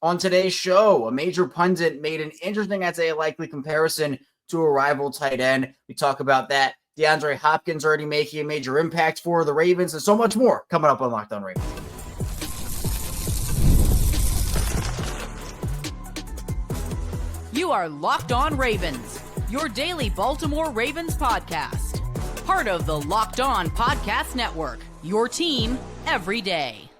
On today's show, a major pundit made an interesting, I'd say, a likely comparison to a rival tight end. We talk about that. DeAndre Hopkins already making a major impact for the Ravens, and so much more coming up on Locked On Ravens. You are Locked On Ravens, your daily Baltimore Ravens podcast. Part of the Locked On Podcast Network, your team every day.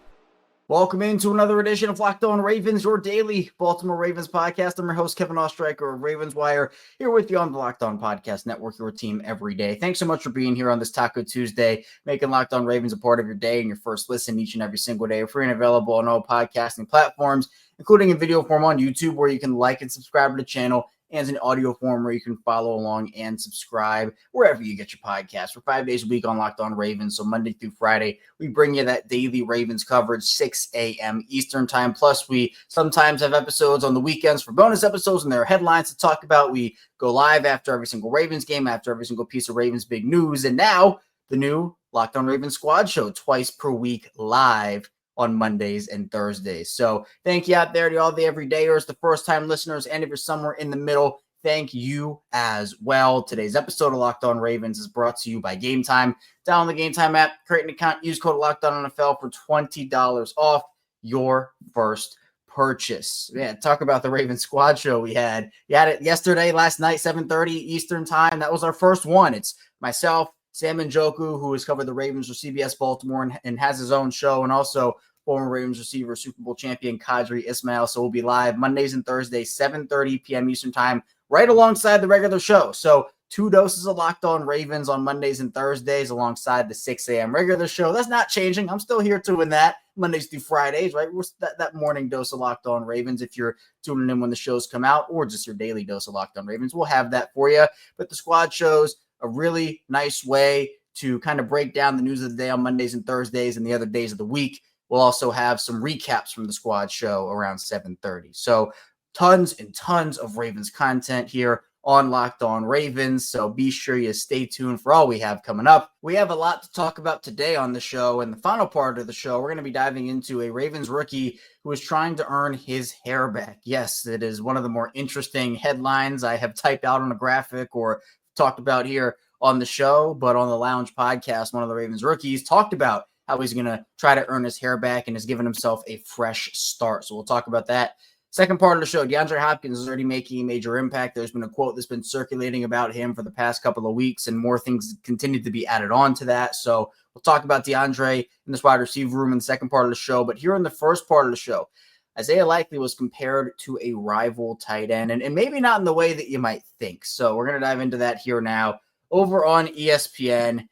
Welcome into another edition of Locked On Ravens, your daily Baltimore Ravens podcast. I'm your host, Kevin Oestreicher of Ravens Wire, here with you on the Locked On Podcast Network, your team every day. Thanks so much for being here on this Taco Tuesday, making Locked On Ravens a part of your day and your first listen each and every single day. We're free and available on all podcasting platforms, including in video form on YouTube, where you can like and subscribe to the channel, and in audio form where you can follow along and subscribe wherever you get your podcasts. We're 5 days a week on Locked On Ravens, so Monday through Friday, we bring you that daily Ravens coverage, 6 a.m. Eastern time. Plus, we sometimes have episodes on the weekends for bonus episodes, and there are headlines to talk about. We go live after every single Ravens game, after every single piece of Ravens big news, and now the new Locked On Ravens Squad Show, twice per week live on Mondays and Thursdays. So thank you out there to all the everydayers, the first-time listeners, and if you're somewhere in the middle, thank you as well. Today's episode of Locked On Ravens is brought to you by Gametime. Download the Gametime app, create an account, use code LOCKEDONNFL for $20 off your first purchase. Yeah, talk about the Ravens Squad Show we had. You had it yesterday, last night, 7:30 Eastern time. That was our first one. It's myself, Sam Njoku, who has covered the Ravens for CBS Baltimore and has his own show, and also former Ravens receiver, Super Bowl champion Qadry Ismail. So we'll be live Mondays and Thursdays, 7:30 p.m. Eastern time, right alongside the regular show. So 2 doses of Locked On Ravens on Mondays and Thursdays alongside the 6 a.m. regular show. That's not changing. I'm still here doing that Mondays through Fridays, right? That morning dose of Locked On Ravens, if you're tuning in when the shows come out, or just your daily dose of Locked On Ravens, we'll have that for you. But the squad shows a really nice way to kind of break down the news of the day on Mondays and Thursdays and the other days of the week. We'll also have some recaps from the squad show around 7:30. So tons and tons of Ravens content here on Locked On Ravens. So be sure you stay tuned for all we have coming up. We have a lot to talk about today on the show. And the final part of the show, we're going to be diving into a Ravens rookie who is trying to earn his hair back. Yes, it is one of the more interesting headlines I have typed out on a graphic or talked about here on the show, but on the Lounge podcast, one of the Ravens rookies talked about how he's going to try to earn his hair back and has given himself a fresh start. So we'll talk about that. Second part of the show, DeAndre Hopkins is already making a major impact. There's been a quote that's been circulating about him for the past couple of weeks, and more things continue to be added on to that. So we'll talk about DeAndre in this wide receiver room in the second part of the show. But here in the first part of the show, Isaiah Likely was compared to a rival tight end, and maybe not in the way that you might think. So we're going to dive into that here now. Over on ESPN,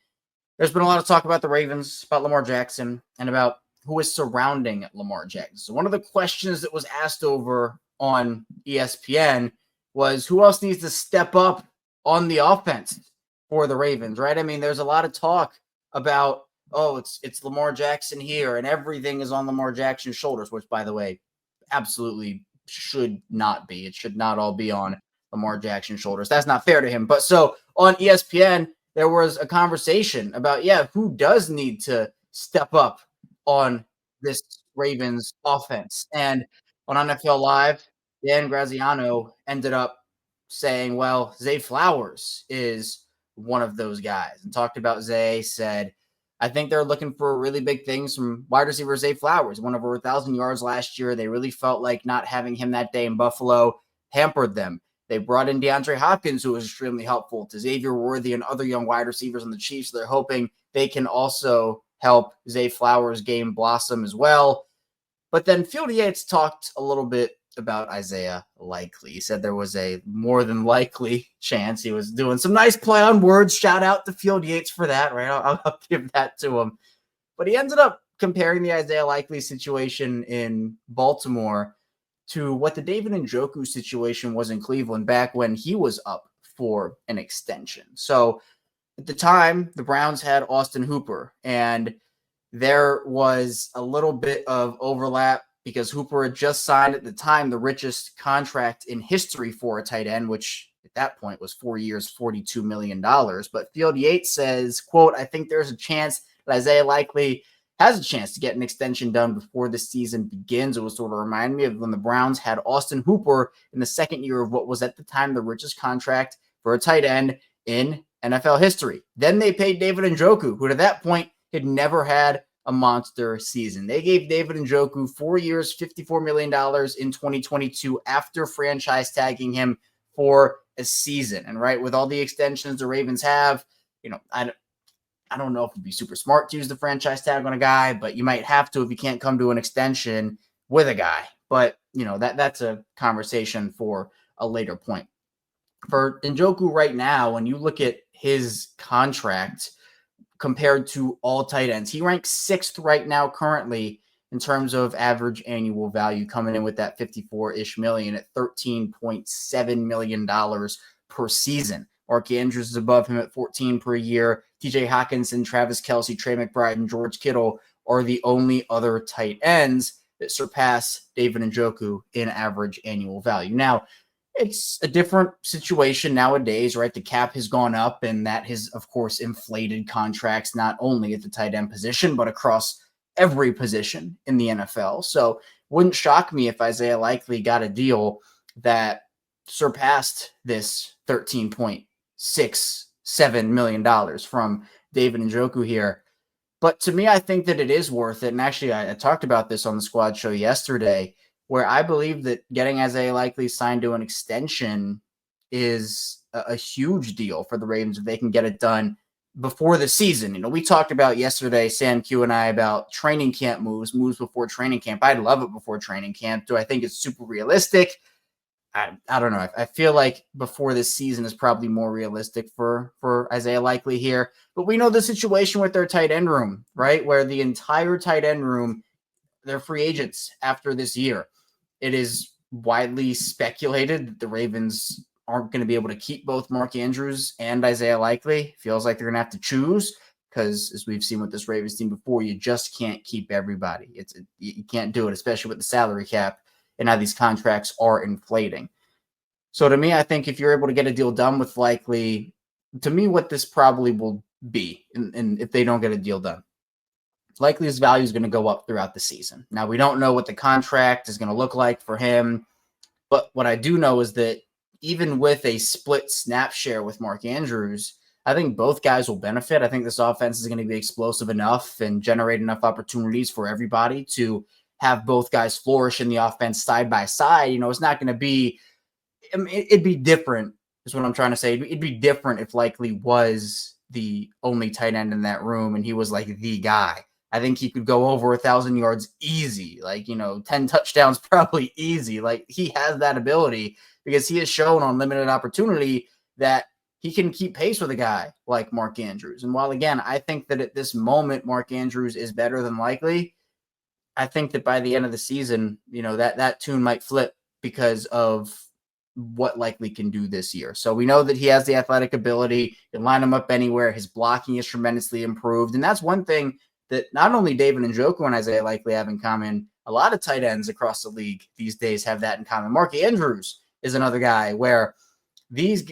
there's been a lot of talk about the Ravens, about Lamar Jackson, and about who is surrounding Lamar Jackson. So one of the questions that was asked over on ESPN was who else needs to step up on the offense for the Ravens, right? I mean, there's a lot of talk about, it's Lamar Jackson here, and everything is on Lamar Jackson's shoulders, which, by the way, absolutely should not be. It should not all be on Lamar Jackson's shoulders. That's not fair to him. But so on ESPN, there was a conversation about, who does need to step up on this Ravens offense. And on NFL Live, Dan Graziano ended up saying, well, Zay Flowers is one of those guys, and talked about Zay, said, I think they're looking for really big things from wide receiver Zay Flowers. Went over 1,000 yards last year. They really felt like not having him that day in Buffalo hampered them. They brought in DeAndre Hopkins, who was extremely helpful to Xavier Worthy and other young wide receivers on the Chiefs. They're hoping they can also help Zay Flowers' game blossom as well. But then Field Yates talked a little bit about Isaiah Likely. He said there was a more than likely chance. He was doing some nice play on words. Shout out to Field Yates for that, right? I'll give that to him. But he ended up comparing the Isaiah Likely situation in Baltimore to what the David Njoku situation was in Cleveland back when he was up for an extension. So at the time, the Browns had Austin Hooper, and there was a little bit of overlap because Hooper had just signed at the time the richest contract in history for a tight end, which at that point was 4 years, $42 million. But Field Yates says, quote, I think there's a chance that Isaiah Likely has a chance to get an extension done before the season begins. It was sort of remind me of when the Browns had Austin Hooper in the second year of what was at the time the richest contract for a tight end in NFL history. Then they paid David Njoku, who at that point had never had a monster season. They gave David Njoku 4 years, $54 million in 2022 after franchise tagging him for a season. And right, with all the extensions the Ravens have, I don't know if it'd be super smart to use the franchise tag on a guy, but you might have to if you can't come to an extension with a guy. But, that's a conversation for a later point. For Njoku right now, when you look at his contract compared to all tight ends, he ranks 6th right now currently in terms of average annual value, coming in with that 54-ish million at $13.7 million per season. Mark Andrews is above him at 14 per year. TJ Hawkinson, Travis Kelce, Trey McBride, and George Kittle are the only other tight ends that surpass David Njoku in average annual value. Now, it's a different situation nowadays, right? The cap has gone up, and that has, of course, inflated contracts not only at the tight end position, but across every position in the NFL. So wouldn't shock me if Isaiah Likely got a deal that surpassed this $13.67 million from David Njoku here. But to me, I think that it is worth it. And actually, I talked about this on the squad show yesterday, where I believe that getting Isaiah Likely signed to an extension is a huge deal for the Ravens if they can get it done before the season. We talked about yesterday, Sam Q and I, about training camp moves before training camp. I'd love it before training camp. Do I think it's super realistic? I don't know. I feel like before this season is probably more realistic for Isaiah Likely here. But we know the situation with their tight end room, right? Where the entire tight end room, they're free agents after this year. It is widely speculated that the Ravens aren't going to be able to keep both Mark Andrews and Isaiah Likely. Feels like they're going to have to choose because, as we've seen with this Ravens team before, you just can't keep everybody. You can't do it, especially with the salary cap and how these contracts are inflating. So to me, I think if you're able to get a deal done with Likely, to me, what this probably will be, and if they don't get a deal done, Likely's value is going to go up throughout the season. Now, we don't know what the contract is going to look like for him, but what I do know is that even with a split snap share with Mark Andrews, I think both guys will benefit. I think this offense is going to be explosive enough and generate enough opportunities for everybody to have both guys flourish in the offense side by side. It's not going to be, it'd be different is what I'm trying to say. It'd be different if Likely was the only tight end in that room and he was like the guy. I think he could go over 1,000 yards easy, 10 touchdowns probably easy. Like, he has that ability because he has shown on limited opportunity that he can keep pace with a guy like Mark Andrews. And while, again, I think that at this moment, Mark Andrews is better than Likely, I think that by the end of the season, that tune might flip because of what Likely can do this year. So we know that he has the athletic ability. You can line him up anywhere. His blocking is tremendously improved. And that's one thing that not only David Njoku and Isaiah Likely have in common, a lot of tight ends across the league these days have that in common. Mark Andrews is another guy where these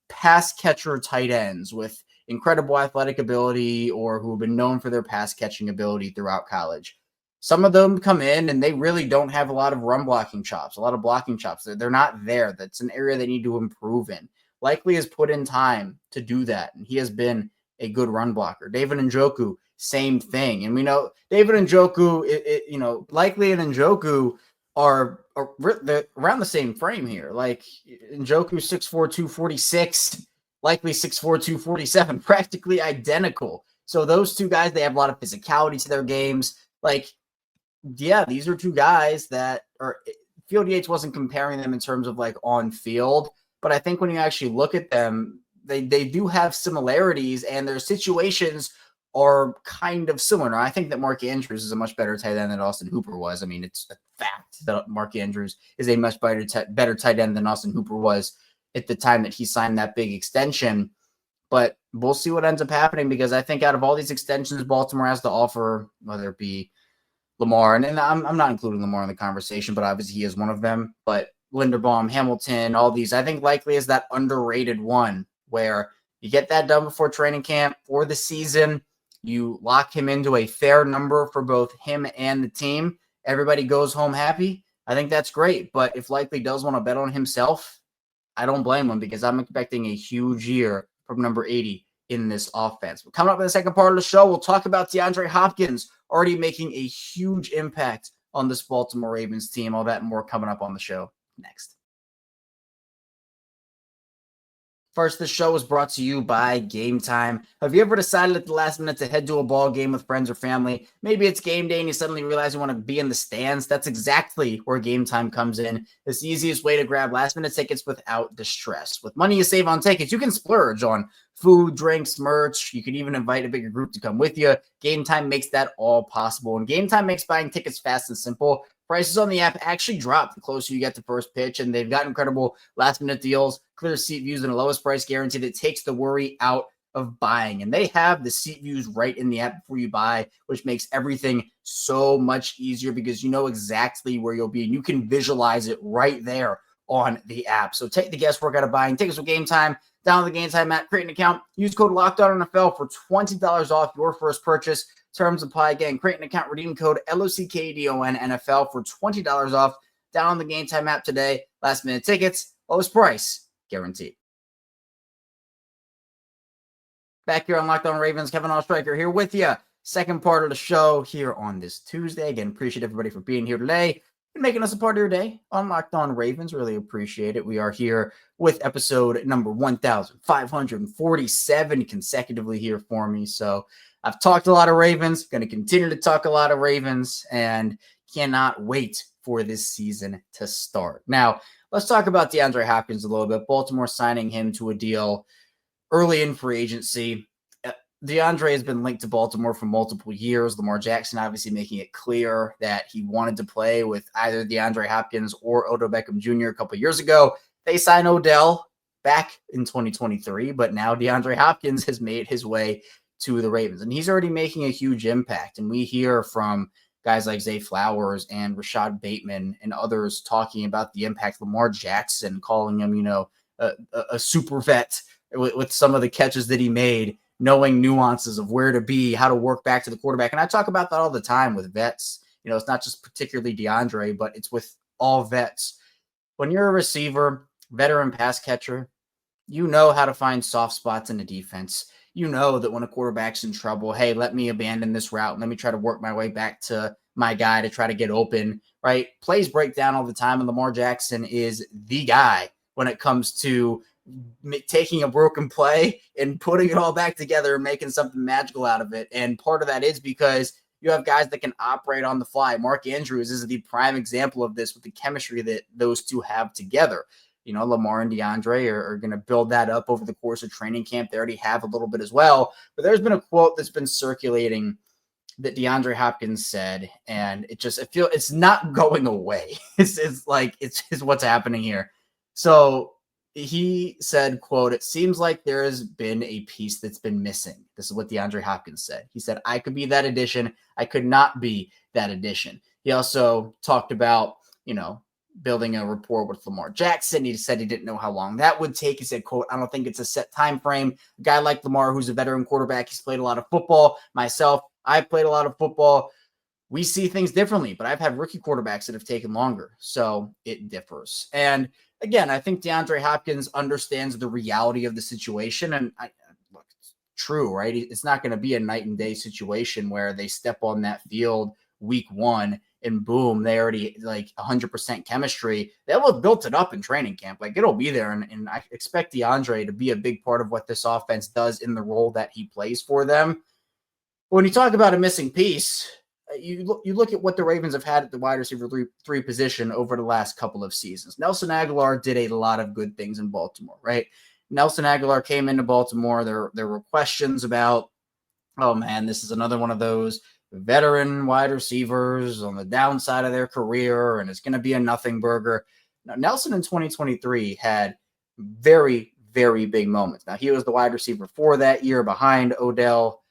pass catcher tight ends with incredible athletic ability or who have been known for their pass catching ability throughout college, some of them come in and they really don't have a lot of run blocking chops, a lot of blocking chops. They're not there. That's an area they need to improve in. Likely has put in time to do that, and he has been a good run blocker. David Njoku, same thing. And we know David Njoku, Likely and Njoku are around the same frame here. Like, Njoku 6'4", 246, Likely 6'4", 247, practically identical. So those two guys, they have a lot of physicality to their games. Like, yeah, these are two guys that are – Field Yates wasn't comparing them in terms of, like, on field. But I think when you actually look at them, they do have similarities, and their situations are kind of similar. I think that Mark Andrews is a much better tight end than Austin Hooper was. I mean, it's a fact that Mark Andrews is a much better tight end than Austin Hooper was at the time that he signed that big extension. But we'll see what ends up happening, because I think out of all these extensions Baltimore has to offer, whether it be Lamar, and I'm not including Lamar in the conversation, but obviously he is one of them. But Linderbaum, Hamilton, all these, I think Likely is that underrated one where you get that done before training camp for the season. You lock him into a fair number for both him and the team. Everybody goes home happy. I think that's great. But if Likely does want to bet on himself, I don't blame him because I'm expecting a huge year from number 80 in this offense. But coming up in the second part of the show, we'll talk about DeAndre Hopkins already making a huge impact on this Baltimore Ravens team. All that and more coming up on the show next. First, this show is brought to you by Gametime. Have you ever decided at the last minute to head to a ball game with friends or family? Maybe it's game day and you suddenly realize you want to be in the stands. That's exactly where Gametime comes in. It's the easiest way to grab last-minute tickets without distress. With money you save on tickets, you can splurge on food, drinks, merch. You can even invite a bigger group to come with you. Gametime makes that all possible. And Gametime makes buying tickets fast and simple. Prices on the app actually drop the closer you get to first pitch, and they've got incredible last-minute deals, clear seat views, and a lowest price guarantee that takes the worry out of buying. And they have the seat views right in the app before you buy, which makes everything so much easier because you know exactly where you'll be, and you can visualize it right there on the app. So take the guesswork out of buying tickets with Gametime. Download the Gametime app, create an account, use code LOCKEDONNFL for $20 off your first purchase. Terms apply. Again, create an account, redeem code LOCKDONNFL for $20 off. Download the Gametime app today. Last minute tickets, lowest price, guaranteed. Back here on Locked On Ravens, Kevin Oestreicher here with you. Second part of the show here on this Tuesday. Again, appreciate everybody for being here today and making us a part of your day on Locked On Ravens. Really appreciate it. We are here with episode number 1,547 consecutively here for me. So I've talked a lot of Ravens, going to continue to talk a lot of Ravens, and cannot wait for this season to start. Now, let's talk about DeAndre Hopkins a little bit. Baltimore signing him to a deal early in free agency. DeAndre has been linked to Baltimore for multiple years. Lamar Jackson obviously making it clear that he wanted to play with either DeAndre Hopkins or Odell Beckham Jr. a couple years ago. They signed Odell back in 2023, but now DeAndre Hopkins has made his way to the Ravens, and he's already making a huge impact. And we hear from guys like Zay Flowers and Rashod Bateman and others talking about the impact. Lamar Jackson calling him, a super vet with some of the catches that he made, knowing nuances of where to be, how to work back to the quarterback. And I talk about that all the time with vets. It's not just particularly DeAndre, but it's with all vets. When you're a receiver, veteran pass catcher, you know how to find soft spots in the defense. You know that when a quarterback's in trouble, hey, let me abandon this route. Let me try to work my way back to my guy to try to get open, right? Plays break down all the time, and Lamar Jackson is the guy when it comes to taking a broken play and putting it all back together and making something magical out of it. And part of that is because you have guys that can operate on the fly. Mark Andrews is the prime example of this with the chemistry that those two have together. Lamar and DeAndre are going to build that up over the course of training camp. They already have a little bit as well. But there's been a quote that's been circulating that DeAndre Hopkins said, and it's not going away. It's what's happening here. So he said, quote, "It seems like there has been a piece that's been missing." This is what DeAndre Hopkins said. He said, "I could be that addition. I could not be that addition." He also talked about, building a rapport with Lamar Jackson. He said he didn't know how long that would take. He said, quote, "I don't think it's a set time frame. A guy like Lamar, who's a veteran quarterback, he's played a lot of football. Myself, I've played a lot of football. We see things differently, but I've had rookie quarterbacks that have taken longer. So it differs." And again, I think DeAndre Hopkins understands the reality of the situation. And look, it's true, right? It's not going to be a night and day situation where they step on that field week one and boom, they already 100% chemistry. They'll have built it up in training camp. It'll be there. And I expect DeAndre to be a big part of what this offense does in the role that he plays for them. When you talk about a missing piece, you look at what the Ravens have had at the wide receiver three position over the last couple of seasons. Nelson Agholor did a lot of good things in Baltimore, right? Nelson Agholor came into Baltimore. There were questions about, oh man, this is another one of those veteran wide receivers on the downside of their career, and it's going to be a nothing burger. Now, Nelson in 2023 had very, very big moments. Now, he was the wide receiver for that year behind Odell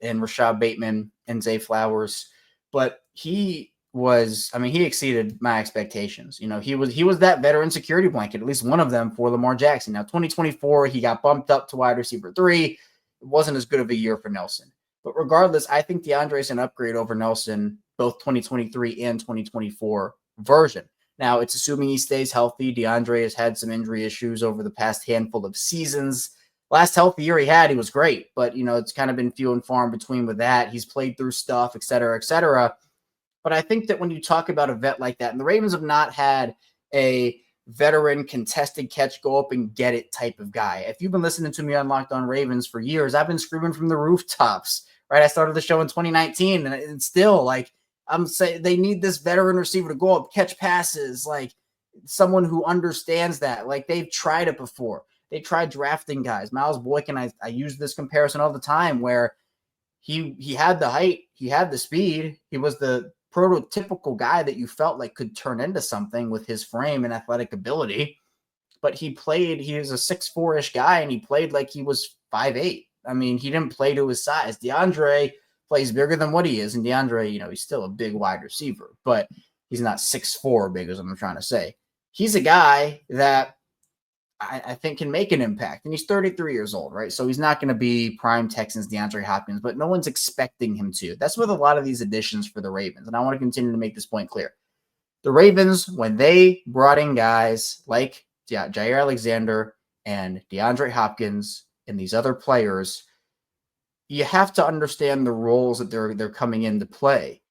and Rashod Bateman and Zay Flowers, but he exceeded my expectations. He was that veteran security blanket, at least one of them for Lamar Jackson. Now, 2024, he got bumped up to wide receiver 3. It wasn't as good of a year for Nelson. But regardless, I think DeAndre is an upgrade over Nelson, both 2023 and 2024 version. Now, it's assuming he stays healthy. DeAndre has had some injury issues over the past handful of seasons. Last healthy year he had, he was great. But, it's kind of been few and far in between with that. He's played through stuff, et cetera, et cetera. But I think that when you talk about a vet like that, and the Ravens have not had a veteran contested catch, go up and get it type of guy. If you've been listening to me on Locked On Ravens for years, I've been screaming from the rooftops, right? I started the show in 2019 and it's still like, I'm saying they need this veteran receiver to go up, catch passes, like someone who understands that. Like they've tried it before. They tried drafting guys. Miles Boykin, I use this comparison all the time where he had the height, he had the speed, he was the prototypical guy that you felt like could turn into something with his frame and athletic ability. But he was a 6'4" guy and he played like he was 5'8". I mean, he didn't play to his size. DeAndre plays bigger than what he is. And DeAndre, he's still a big wide receiver, but he's not 6'4" big as I'm trying to say. He's a guy that I think can make an impact. And he's 33 years old, right? So he's not going to be prime Texans DeAndre Hopkins, but no one's expecting him to. That's with a lot of these additions for the Ravens. And I want to continue to make this point clear. The Ravens, when they brought in guys like Jaire Alexander and DeAndre Hopkins and these other players, you have to understand the roles that they're coming in to play.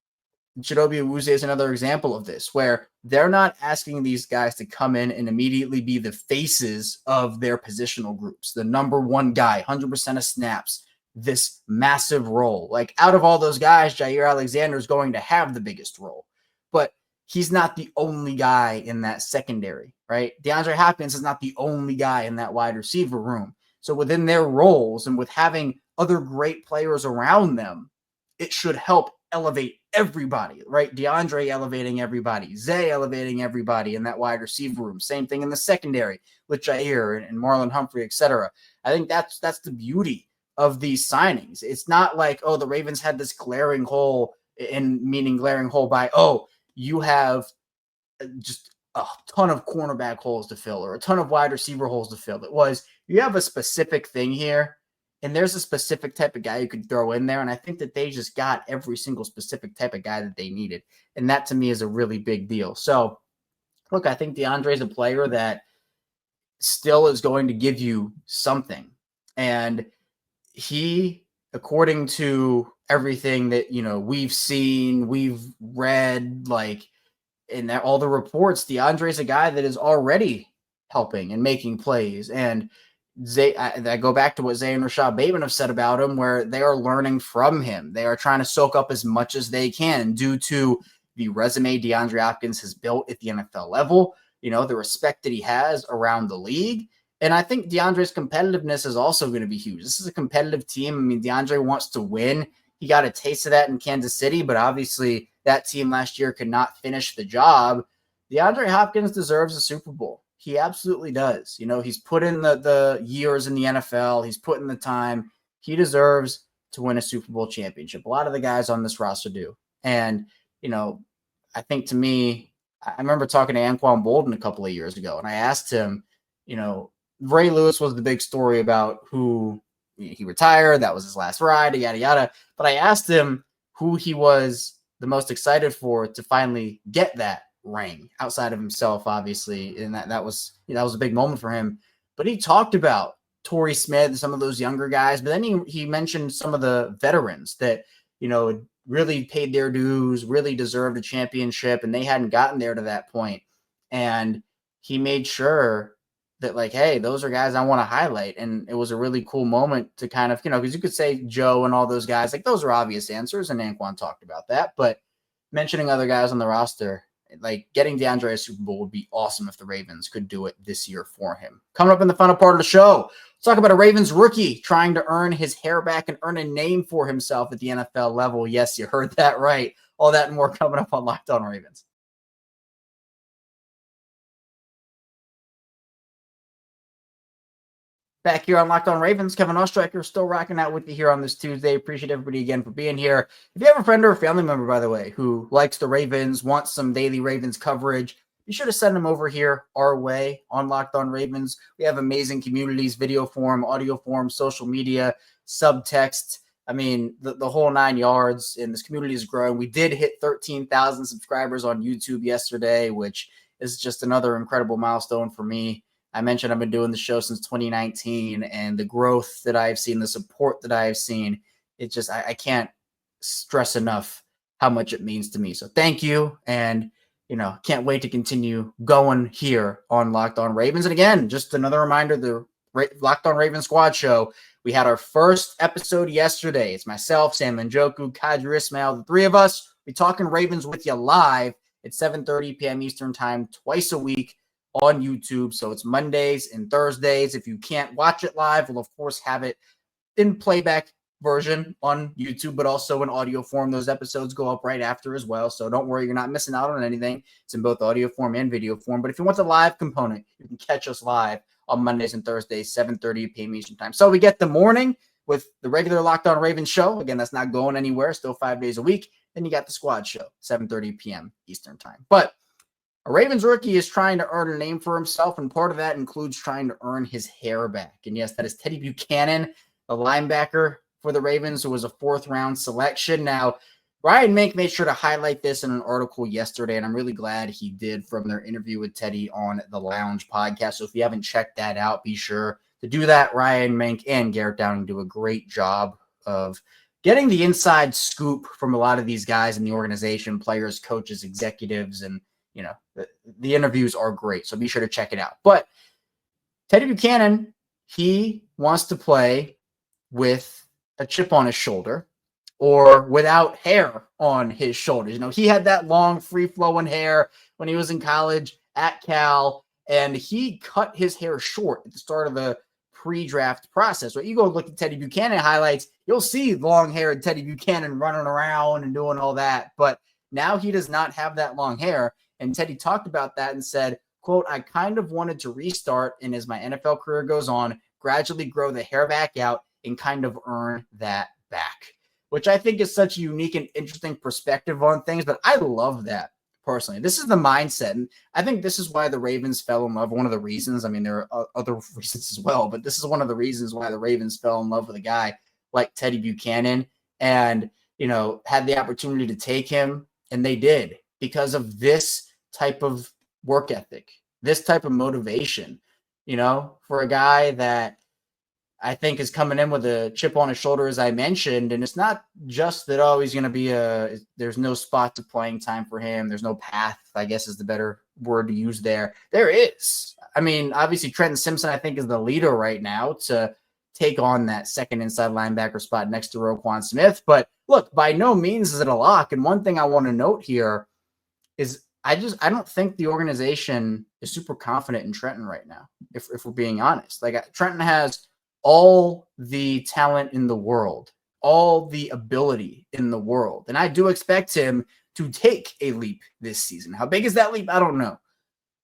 Chidobe Awuzie is another example of this, where they're not asking these guys to come in and immediately be the faces of their positional groups, the number one guy, 100% of snaps, this massive role. Like out of all those guys, Jaire Alexander is going to have the biggest role, but he's not the only guy in that secondary, right? DeAndre Hopkins is not the only guy in that wide receiver room. So within their roles and with having other great players around them, it should help elevate everybody, right? DeAndre elevating everybody, Zay elevating everybody in that wide receiver room. Same thing in the secondary with Jaire and Marlon, Humphrey, etc. I think that's the beauty of these signings. It's not like, the Ravens had this glaring hole, and meaning glaring hole by, you have just a ton of cornerback holes to fill or a ton of wide receiver holes to fill. It was, you have a specific thing here, and there's a specific type of guy you could throw in there. And I think that they just got every single specific type of guy that they needed. And that to me is a really big deal. So look, I think DeAndre is a player that still is going to give you something. And he, according to everything that, we've seen, we've read, like in all the reports, DeAndre is a guy that is already helping and making plays. And I go back to what Zay and Rashod Bateman have said about him, where they are learning from him. They are trying to soak up as much as they can due to the resume DeAndre Hopkins has built at the NFL level, the respect that he has around the league. And I think DeAndre's competitiveness is also going to be huge. This is a competitive team. I mean, DeAndre wants to win. He got a taste of that in Kansas City, but obviously that team last year could not finish the job. DeAndre Hopkins deserves a Super Bowl. He absolutely does. He's put in the years in the NFL. He's put in the time. He deserves to win a Super Bowl championship. A lot of the guys on this roster do. And, I think to me, I remember talking to Anquan Bolden a couple of years ago, and I asked him, Ray Lewis was the big story about who he retired. That was his last ride, yada, yada. But I asked him who he was the most excited for to finally get that ring outside of himself, obviously. And that was a big moment for him. But he talked about Torrey Smith and some of those younger guys. But then he mentioned some of the veterans that, really paid their dues, really deserved a championship, and they hadn't gotten there to that point. And he made sure that, like, hey, those are guys I want to highlight. And it was a really cool moment to kind of, because you could say Joe and all those guys, like those are obvious answers. And Anquan talked about that. But mentioning other guys on the roster, like getting DeAndre a Super Bowl would be awesome if the Ravens could do it this year for him. Coming up in the final part of the show, let's talk about a Ravens rookie trying to earn his hair back and earn a name for himself at the NFL level. Yes, you heard that right. All that and more coming up on Locked On Ravens. Back here on Locked On Ravens, Kevin Oestreicher still rocking out with you here on this Tuesday. Appreciate everybody again for being here. If you have a friend or a family member, by the way, who likes the Ravens, wants some daily Ravens coverage, be sure to send them over here our way on Locked On Ravens. We have amazing communities, video form, audio form, social media, subtext, I mean, the whole 9 yards, and this community is growing. We did hit 13,000 subscribers on YouTube yesterday, which is just another incredible milestone for me. I mentioned I've been doing the show since 2019, and the growth that I've seen, the support that I've seen, it just, I can't stress enough how much it means to me. So thank you. And, can't wait to continue going here on Locked On Ravens. And again, just another reminder, the Locked On Ravens Squad Show, we had our first episode yesterday. It's myself, Sam Njoku, Kadri Ismail, the three of us. We're talking Ravens with you live at 7:30 p.m. Eastern time, twice a week on YouTube. So it's Mondays and Thursdays. If you can't watch it live, we'll of course have it in playback version on YouTube, but also in audio form. Those episodes go up right after as well. So don't worry, you're not missing out on anything. It's in both audio form and video form. But if you want the live component, you can catch us live on Mondays and Thursdays, 7:30 p.m. Eastern time. So we get the morning with the regular Locked On Ravens show. Again, that's not going anywhere. Still 5 days a week. Then you got the squad show, 7:30 p.m. Eastern time. But a Ravens rookie is trying to earn a name for himself, and part of that includes trying to earn his hair back. And yes, that is Teddy Buchanan, the linebacker for the Ravens, who was a 4th-round selection. Now, Ryan Mink made sure to highlight this in an article yesterday, and I'm really glad he did, from their interview with Teddy on the Lounge podcast. So if you haven't checked that out, be sure to do that. Ryan Mink and Garrett Downing do a great job of getting the inside scoop from a lot of these guys in the organization, players, coaches, executives, and the interviews are great. So be sure to check it out. But Teddy Buchanan, he wants to play with a chip on his shoulder or without hair on his shoulders. He had that long, free-flowing hair when he was in college at Cal, and he cut his hair short at the start of the pre-draft process. Right? You go look at Teddy Buchanan highlights, you'll see long-haired Teddy Buchanan running around and doing all that, but now he does not have that long hair, and Teddy talked about that and said, quote, "I kind of wanted to restart, and as my NFL career goes on, gradually grow the hair back out and kind of earn that back," which I think is such a unique and interesting perspective on things. But I love that personally. This is the mindset. And I think this is why the Ravens fell in love. One of the reasons, I mean, there are other reasons as well, but this is one of the reasons why the Ravens fell in love with a guy like Teddy Buchanan and, had the opportunity to take him. And they did, because of this type of work ethic, this type of motivation, for a guy that I think is coming in with a chip on his shoulder, as I mentioned. And it's not just that, he's going to be there's no spot to playing time for him. There's no path, I guess is the better word to use there. There is. I mean, obviously Trenton Simpson, I think, is the leader right now to take on that second inside linebacker spot next to Roquan Smith. But look, by no means is it a lock. And one thing I want to note here is I don't think the organization is super confident in Trenton right now, if we're being honest. Like, Trenton has all the talent in the world, all the ability in the world. And I do expect him to take a leap this season. How big is that leap? I don't know.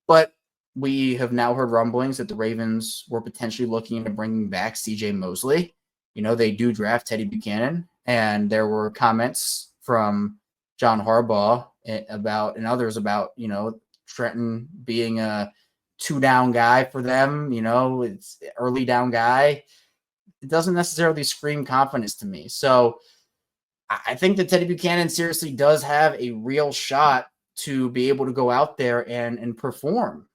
But we have now heard rumblings that the Ravens were potentially looking into bringing back CJ Mosley. They do draft Teddy Buchanan, and there were comments from John Harbaugh and others about, Trenton being a 2-down guy for them. It's early down guy. It doesn't necessarily scream confidence to me. So I think that Teddy Buchanan seriously does have a real shot to be able to go out there and perform.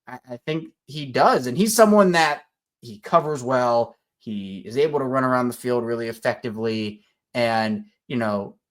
I think he does. And he's someone that he covers well. He is able to run around the field really effectively. And,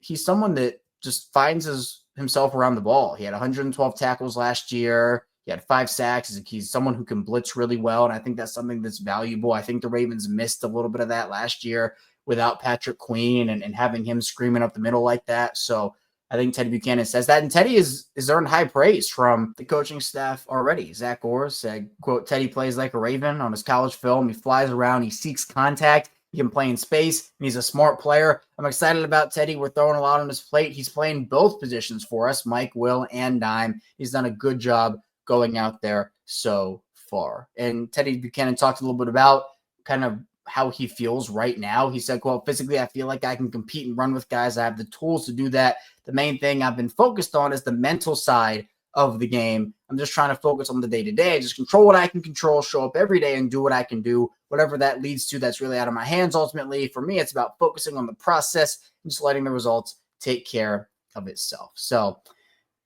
he's someone that just finds himself around the ball. He had 112 tackles last year. He had 5 sacks. He's someone who can blitz really well, and I think that's something that's valuable. I think the Ravens missed a little bit of that last year without Patrick Queen and having him screaming up the middle like that. So I think Teddy Buchanan says that, and Teddy is earned high praise from the coaching staff already. Zach Orr said, quote, "Teddy plays like a Raven on his college film. He flies around. He seeks contact. He can play in space, and he's a smart player. I'm excited about Teddy. We're throwing a lot on his plate. He's playing both positions for us, Mike, Will, and Dime. He's done a good job going out there so far." And Teddy Buchanan talked a little bit about kind of how he feels right now. He said, quote, "Physically, I feel like I can compete and run with guys. I have the tools to do that. The main thing I've been focused on is the mental side of the game. I'm just trying to focus on the day-to-day, just control what I can control, show up every day and do what I can do, whatever that leads to. That's really out of my hands. Ultimately, for me, it's about focusing on the process and just letting the results take care of itself. So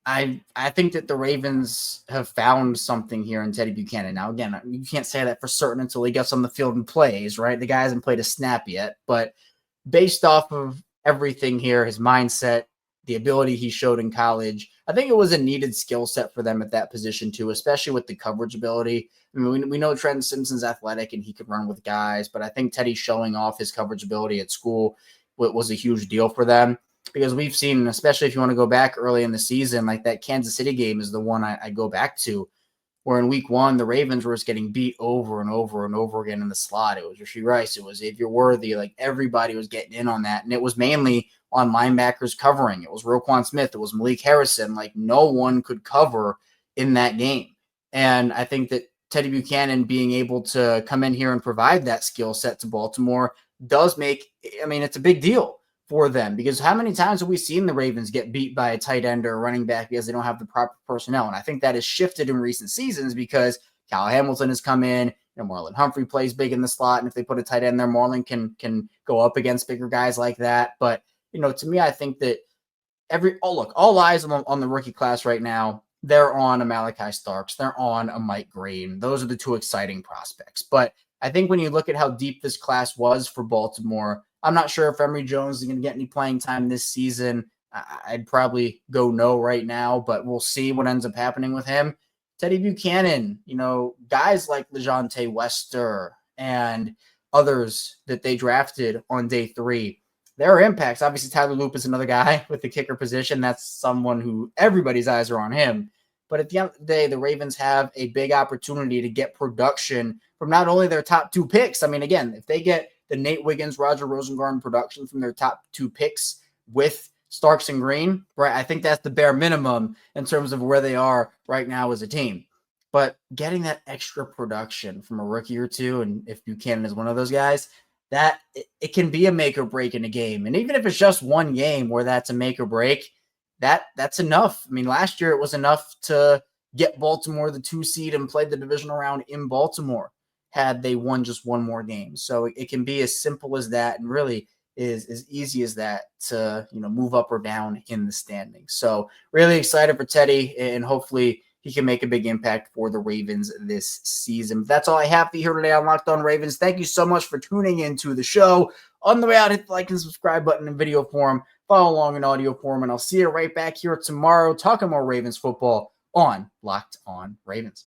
I think that the Ravens have found something here in Teddy Buchanan. Now, again, you can't say that for certain until he gets on the field and plays, right? The guy hasn't played a snap yet, but based off of everything here, his mindset, the ability he showed in college, I think it was a needed skill set for them at that position too, especially with the coverage ability. I mean, we know Trent Simpson's athletic and he could run with guys, but I think Teddy showing off his coverage ability at school was a huge deal for them. Because we've seen, especially if you want to go back early in the season, like that Kansas City game is the one I go back to, where in week 1, the Ravens were just getting beat over and over and over again in the slot. It was Rashid Rice. It was Xavier Worthy. Like everybody was getting in on that. And it was mainly on linebackers covering. It was Roquan Smith. It was Malik Harrison. Like no one could cover in that game. And I think that Teddy Buchanan being able to come in here and provide that skill set to Baltimore does make, I mean, it's a big deal for them, because how many times have we seen the Ravens get beat by a tight end or a running back because they don't have the proper personnel? And I think that has shifted in recent seasons because Kyle Hamilton has come in, Marlon Humphrey plays big in the slot. And if they put a tight end there, Marlon can go up against bigger guys like that. But, to me, I think that all eyes on the rookie class right now, they're on a Malaki Starks. They're on a Mike Green. Those are the two exciting prospects. But I think when you look at how deep this class was for Baltimore, I'm not sure if Emory Jones is going to get any playing time this season. I'd probably go no right now, but we'll see what ends up happening with him. Teddy Buchanan, guys like LeJontay Wester and others that they drafted on day 3, there are impacts. Obviously, Tyler Loop is another guy with the kicker position. That's someone who everybody's eyes are on him. But at the end of the day, the Ravens have a big opportunity to get production from not only their top 2 picks. I mean, again, if they get the Nate Wiggins, Roger Rosengarten production from their top 2 picks with Starks and Green, right? I think that's the bare minimum in terms of where they are right now as a team. But getting that extra production from a rookie or two, and if Buchanan is one of those guys, that it can be a make or break in a game. And even if it's just one game where that's a make or break, that's enough. I mean, last year it was enough to get Baltimore the 2 seed and play the divisional round in Baltimore had they won just one more game. So it can be as simple as that, and really is as easy as that to, move up or down in the standings. So really excited for Teddy, and hopefully he can make a big impact for the Ravens this season. But that's all I have for you here today on Locked On Ravens. Thank you so much for tuning into the show. On the way out, hit the like and subscribe button in video form, follow along in audio form, and I'll see you right back here tomorrow talking more Ravens football on Locked On Ravens.